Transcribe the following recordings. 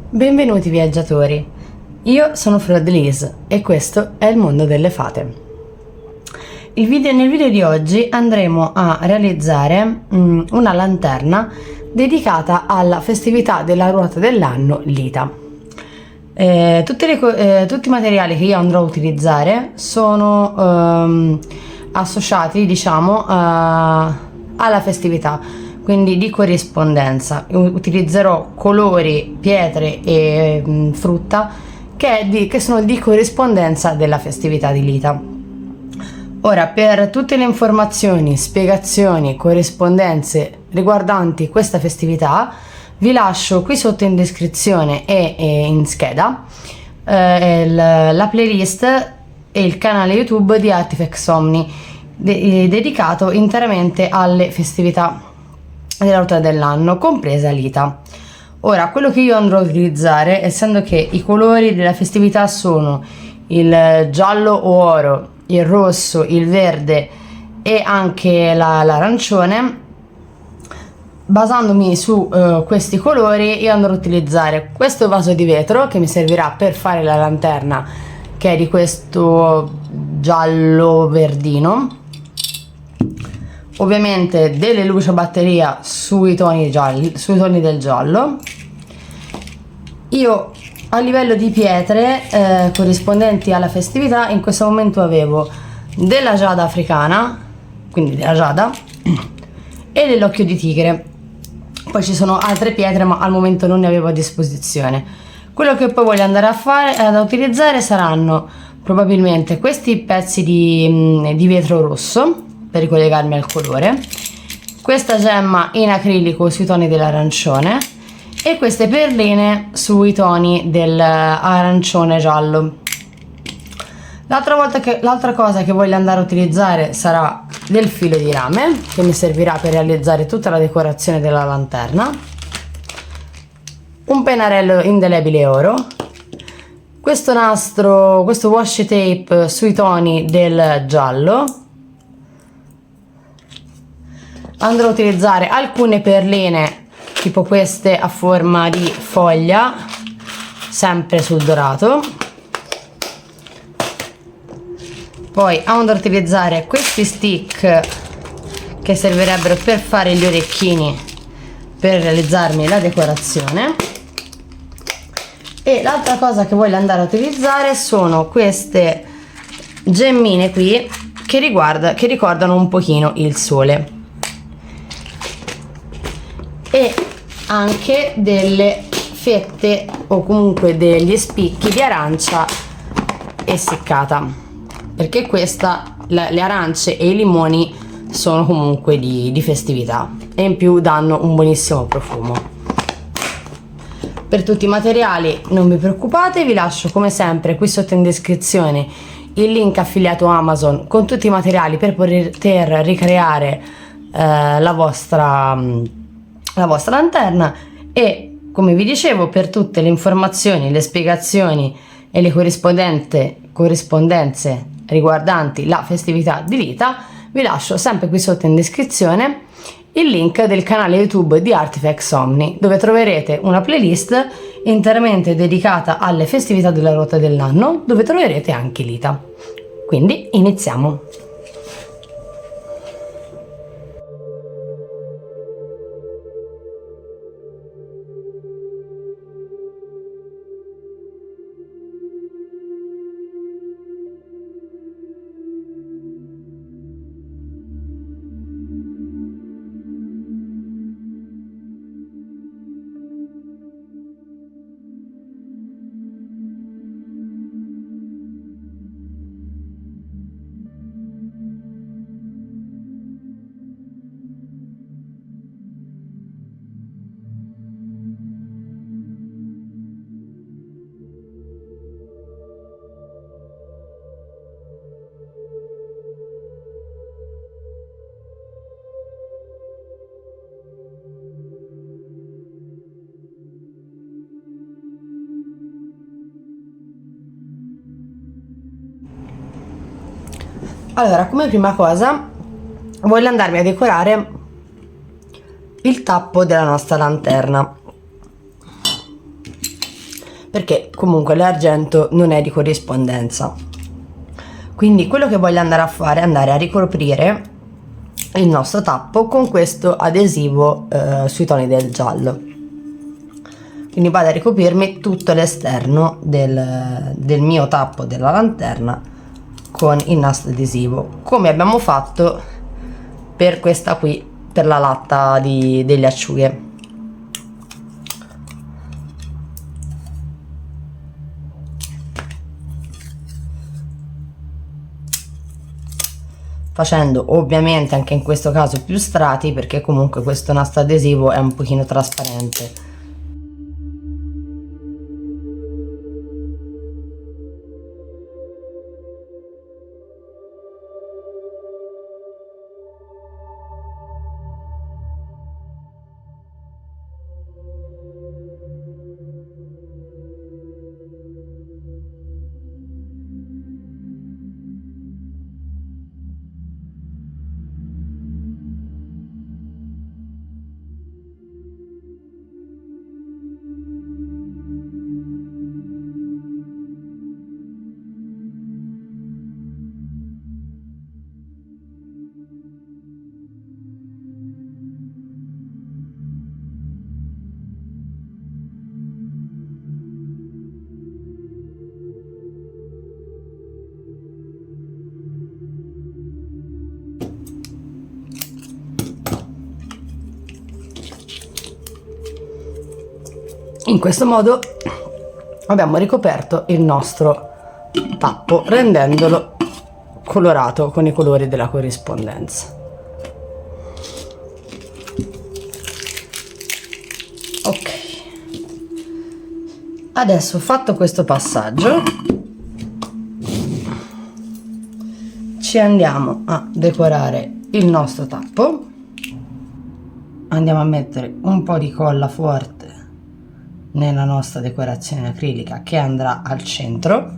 Benvenuti viaggiatori, io sono Fiordalise e questo è il mondo delle fate. Nel video di oggi andremo a realizzare una lanterna dedicata alla festività della ruota dell'anno Lita. Tutti i materiali che io andrò a utilizzare sono associati, diciamo, alla festività, quindi di corrispondenza. Utilizzerò colori, pietre e frutta che sono di corrispondenza della festività di Lita. Ora, per tutte le informazioni, spiegazioni, corrispondenze riguardanti questa festività, vi lascio qui sotto in descrizione e in scheda la playlist e il canale YouTube di Artifex Omni dedicato interamente alle festività della ruota dell'anno, compresa Lita. Ora, quello che io andrò a utilizzare, essendo che i colori della festività sono il giallo oro, il rosso, il verde e anche l'arancione, basandomi su questi colori io andrò a utilizzare questo vaso di vetro che mi servirà per fare la lanterna, che è di questo giallo verdino, ovviamente delle luci a batteria sui toni del giallo. Io a livello di pietre corrispondenti alla festività in questo momento avevo della giada africana, quindi della giada, e dell'occhio di tigre. Poi ci sono altre pietre ma al momento non ne avevo a disposizione. Quello che poi voglio andare ad utilizzare saranno probabilmente questi pezzi di vetro rosso per ricollegarmi al colore, questa gemma in acrilico sui toni dell'arancione e queste perline sui toni dell'arancione giallo. L'altra cosa che voglio andare a utilizzare sarà del filo di rame che mi servirà per realizzare tutta la decorazione della lanterna, un pennarello indelebile oro, questo nastro, questo washi tape sui toni del giallo. Andrò a utilizzare alcune perline tipo queste a forma di foglia, sempre sul dorato. Poi andrò a utilizzare questi stick che servirebbero per fare gli orecchini per realizzarmi la decorazione. E l'altra cosa che voglio andare a utilizzare sono queste gemmine qui che ricordano un pochino il sole, e anche delle fette o comunque degli spicchi di arancia essiccata, perché le arance e i limoni sono comunque di festività e in più danno un buonissimo profumo. Per tutti i materiali non vi preoccupate, vi lascio come sempre qui sotto in descrizione il link affiliato Amazon con tutti i materiali per poter ricreare la vostra lanterna. E come vi dicevo, per tutte le informazioni, le spiegazioni e le corrispondenze riguardanti la festività di Lita, vi lascio sempre qui sotto in descrizione il link del canale YouTube di Artifex Omni, dove troverete una playlist interamente dedicata alle festività della ruota dell'anno, dove troverete anche Lita. Quindi iniziamo. Allora, come prima cosa voglio andarmi a decorare il tappo della nostra lanterna. perché comunque l'argento non è di corrispondenza. Quindi quello che voglio andare a fare è andare a ricoprire il nostro tappo con questo adesivo sui toni del giallo. Quindi vado a ricoprirmi tutto l'esterno del mio tappo della lanterna con il nastro adesivo, come abbiamo fatto per questa qui, per la latta delle acciughe. Facendo ovviamente anche in questo caso più strati, perché comunque questo nastro adesivo è un pochino trasparente. In questo modo abbiamo ricoperto il nostro tappo, rendendolo colorato con i colori della corrispondenza. Ok, adesso fatto questo passaggio ci andiamo a decorare il nostro tappo. Andiamo a mettere un po' di colla forte nella nostra decorazione acrilica che andrà al centro.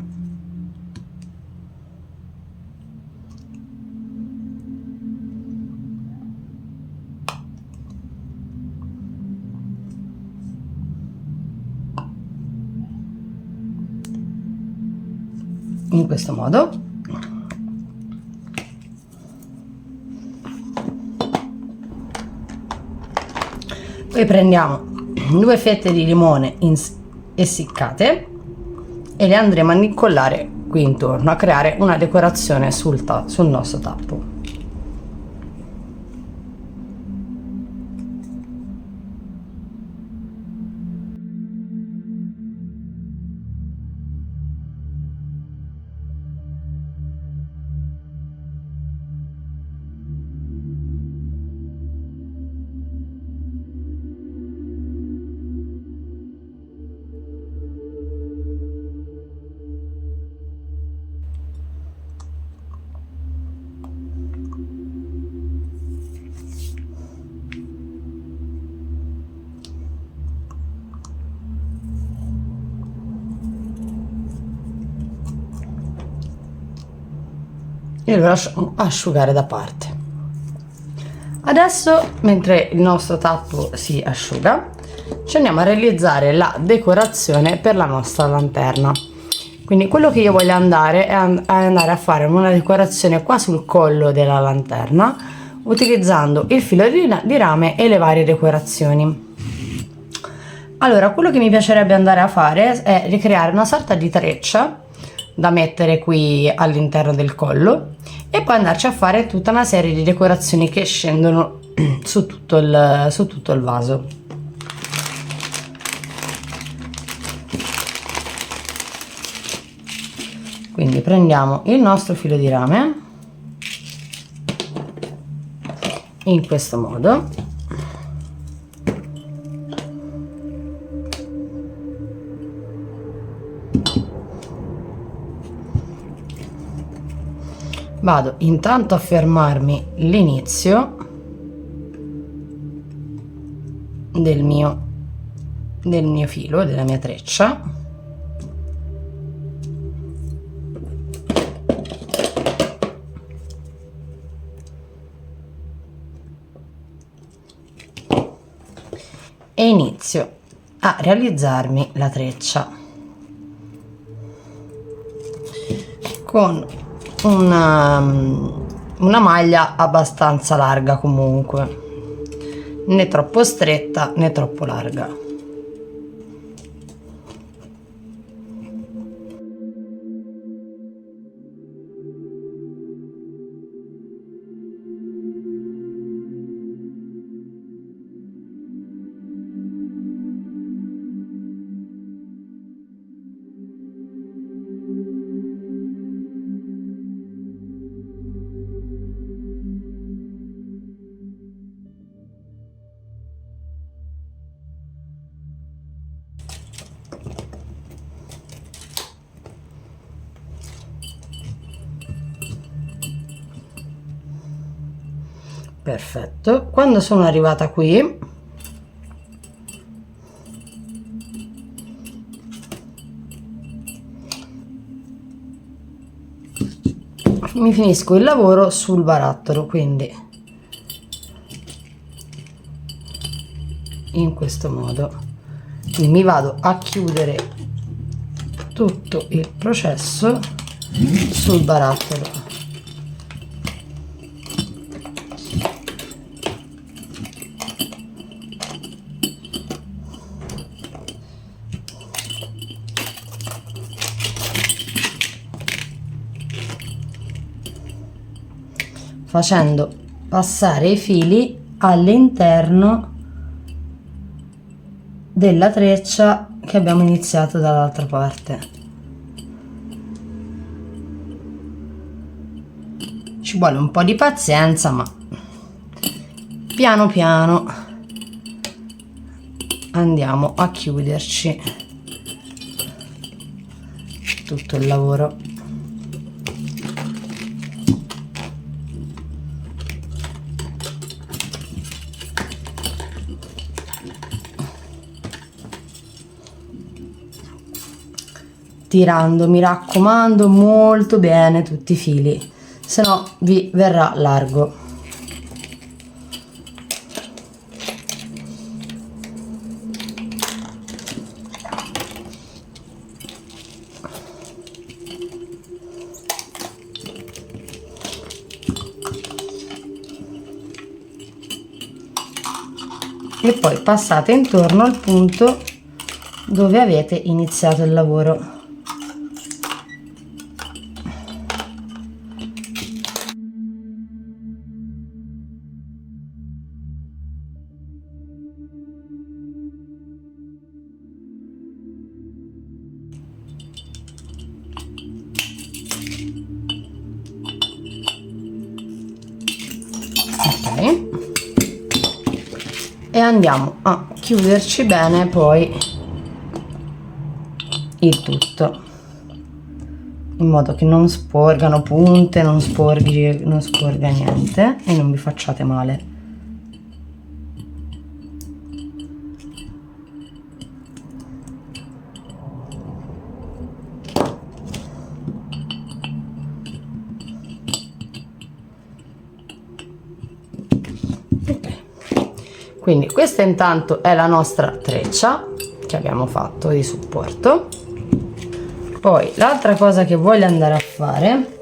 In questo modo. Poi prendiamo 2 fette di limone essiccate e le andremo a incollare qui intorno, a creare una decorazione sul nostro tappo. E lo lasciamo asciugare da parte. Adesso, mentre il nostro tappo si asciuga, ci andiamo a realizzare la decorazione per la nostra lanterna. Quindi quello che io voglio andare è andare a fare una decorazione qua sul collo della lanterna, utilizzando il filo di rame e le varie decorazioni. Allora, quello che mi piacerebbe andare a fare è ricreare una sorta di treccia da mettere qui all'interno del collo e poi andarci a fare tutta una serie di decorazioni che scendono su tutto il vaso. Quindi prendiamo il nostro filo di rame in questo modo. Vado intanto a fermarmi l'inizio del mio filo, della mia treccia, e inizio a realizzarmi la treccia. con una maglia abbastanza larga, comunque né troppo stretta né troppo larga. Perfetto, quando sono arrivata qui mi finisco il lavoro sul barattolo, quindi in questo modo. Quindi mi vado a chiudere tutto il processo sul barattolo. Facendo passare i fili all'interno della treccia che abbiamo iniziato dall'altra parte. Ci vuole un po' di pazienza, ma piano piano andiamo a chiuderci tutto il lavoro. Tirando, mi raccomando, molto bene tutti i fili, se no vi verrà largo. E poi passate intorno al punto dove avete iniziato il lavoro. Ok, e andiamo a chiuderci bene poi il tutto, in modo che non sporgano punte, non sporga niente e non vi facciate male. Quindi questa intanto è la nostra treccia che abbiamo fatto di supporto. Poi l'altra cosa che voglio andare a fare,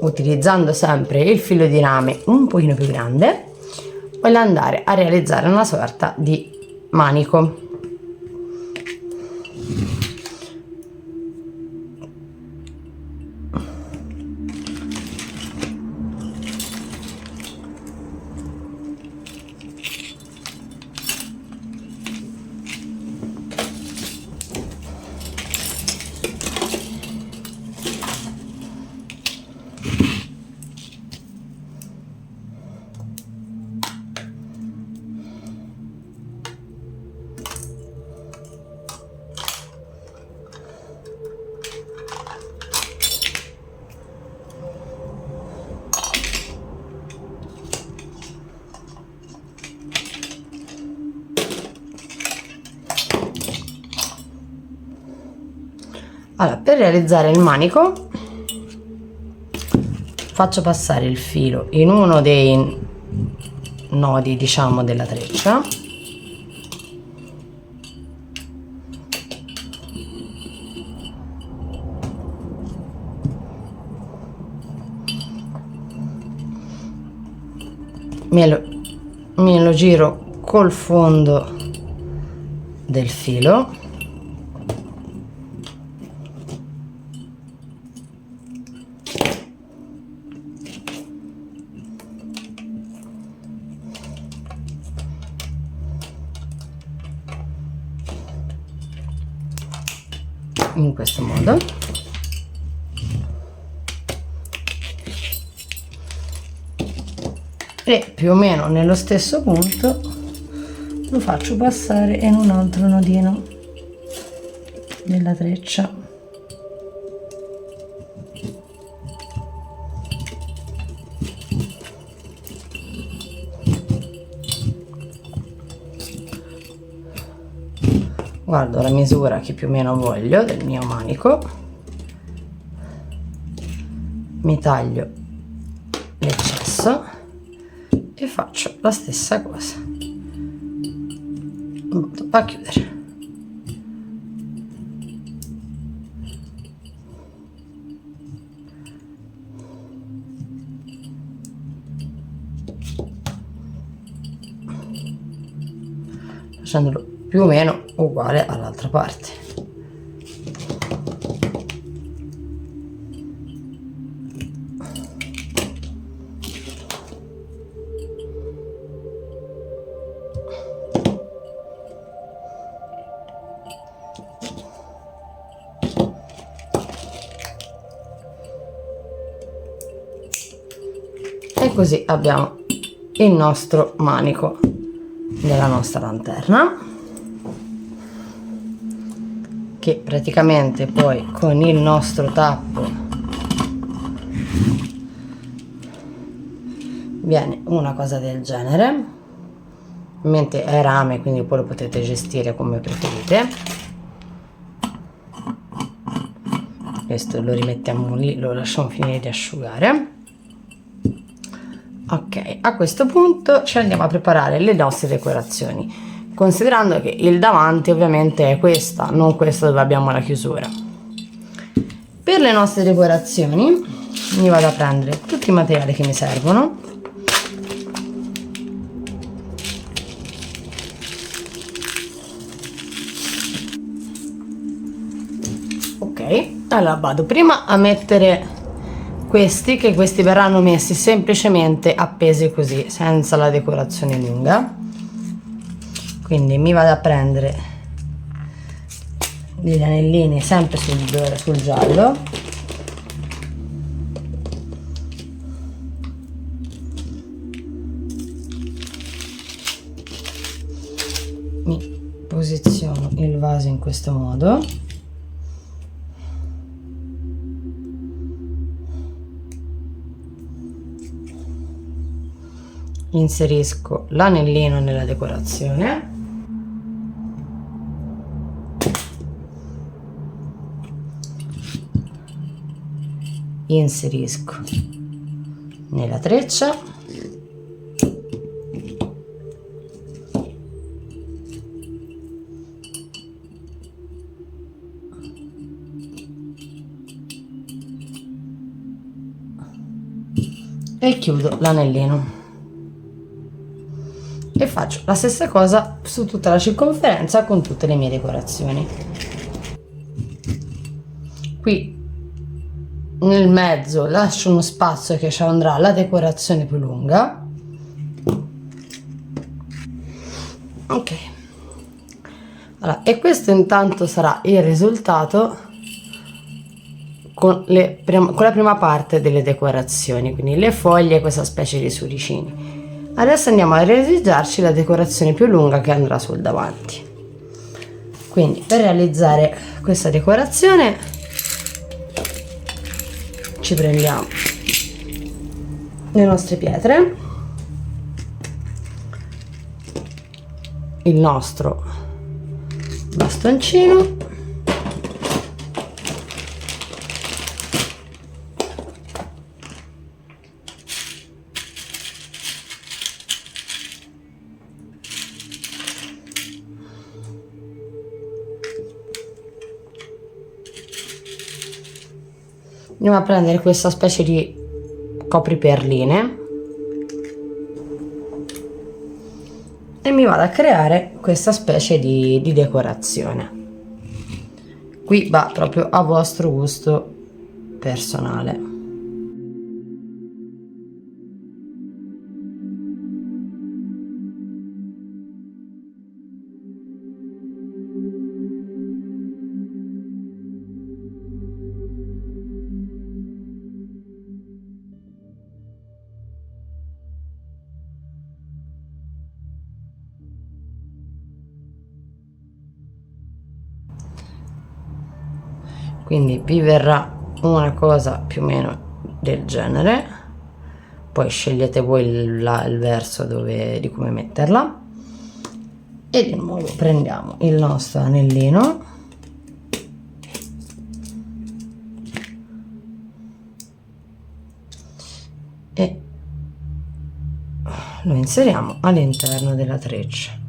utilizzando sempre il filo di rame un pochino più grande, voglio andare a realizzare una sorta di manico. Allora, per realizzare il manico faccio passare il filo in uno dei nodi, diciamo, della treccia, me lo giro col fondo del filo. In questo modo. E più o meno nello stesso punto lo faccio passare in un altro nodino della treccia. Guardo la misura che più o meno voglio del mio manico, mi taglio l'eccesso e faccio la stessa cosa in modo a chiudere. Facendolo più o meno uguale all'altra parte. E così abbiamo il nostro manico della nostra lanterna, che praticamente poi con il nostro tappo viene una cosa del genere, ovviamente è rame, quindi poi lo potete gestire come preferite. Questo lo rimettiamo lì, lo lasciamo finire di asciugare. Ok, a questo punto ci andiamo a preparare le nostre decorazioni, considerando che il davanti ovviamente è questa, non questa dove abbiamo la chiusura. Per le nostre decorazioni mi vado a prendere tutti i materiali che mi servono. Ok, allora vado prima a mettere questi verranno messi semplicemente appesi così, senza la decorazione lunga. Quindi mi vado a prendere degli anellini sempre sul giallo, mi posiziono il vaso in questo modo, inserisco l'anellino nella decorazione, inserisco nella treccia e chiudo l'anellino. E faccio la stessa cosa su tutta la circonferenza con tutte le mie decorazioni. Qui nel mezzo lascio uno spazio che ci andrà la decorazione più lunga. Ok, allora, e questo intanto sarà il risultato con la prima parte delle decorazioni, quindi le foglie e questa specie di suricini. Adesso andiamo a realizzarci la decorazione più lunga che andrà sul davanti. Quindi per realizzare questa decorazione ci prendiamo le nostre pietre, il nostro bastoncino, andiamo a prendere questa specie di copriperline mi vado a creare questa specie di decorazione. Qui va proprio a vostro gusto personale. Quindi vi verrà una cosa più o meno del genere, poi scegliete voi il verso di come metterla, e di nuovo prendiamo il nostro anellino e lo inseriamo all'interno della treccia.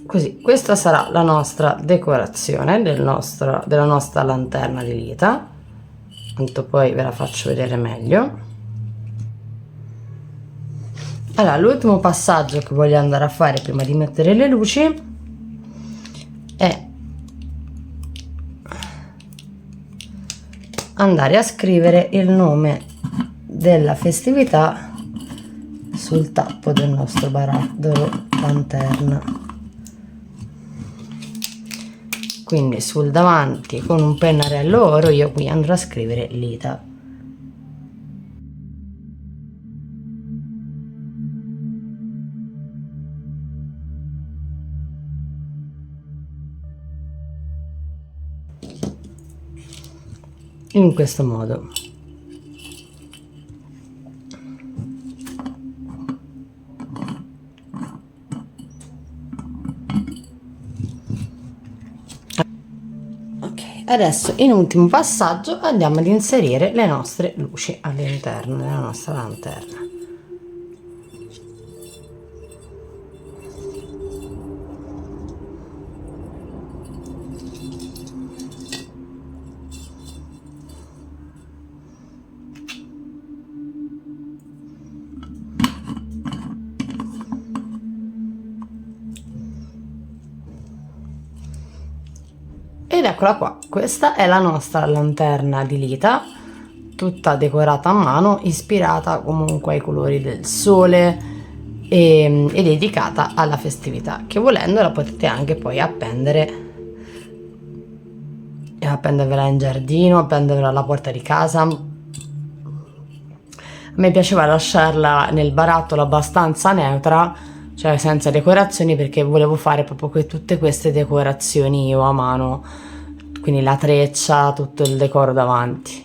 Così, questa sarà la nostra decorazione della nostra lanterna di lita. Tanto poi ve la faccio vedere meglio. Allora, l'ultimo passaggio che voglio andare a fare prima di mettere le luci è andare a scrivere il nome della festività sul tappo del nostro barattolo lanterna. Quindi sul davanti con un pennarello oro io qui andrò a scrivere Lita. In questo modo. Adesso in ultimo passaggio andiamo ad inserire le nostre luci all'interno della nostra lanterna. Ed eccola qua, questa è la nostra lanterna di lita, tutta decorata a mano, ispirata comunque ai colori del sole e dedicata alla festività, che volendo la potete anche poi appendervela in giardino, appendervela alla porta di casa. A me piaceva lasciarla nel barattolo abbastanza neutra, cioè senza decorazioni, perché volevo fare proprio tutte queste decorazioni io a mano, quindi la treccia, tutto il decoro davanti.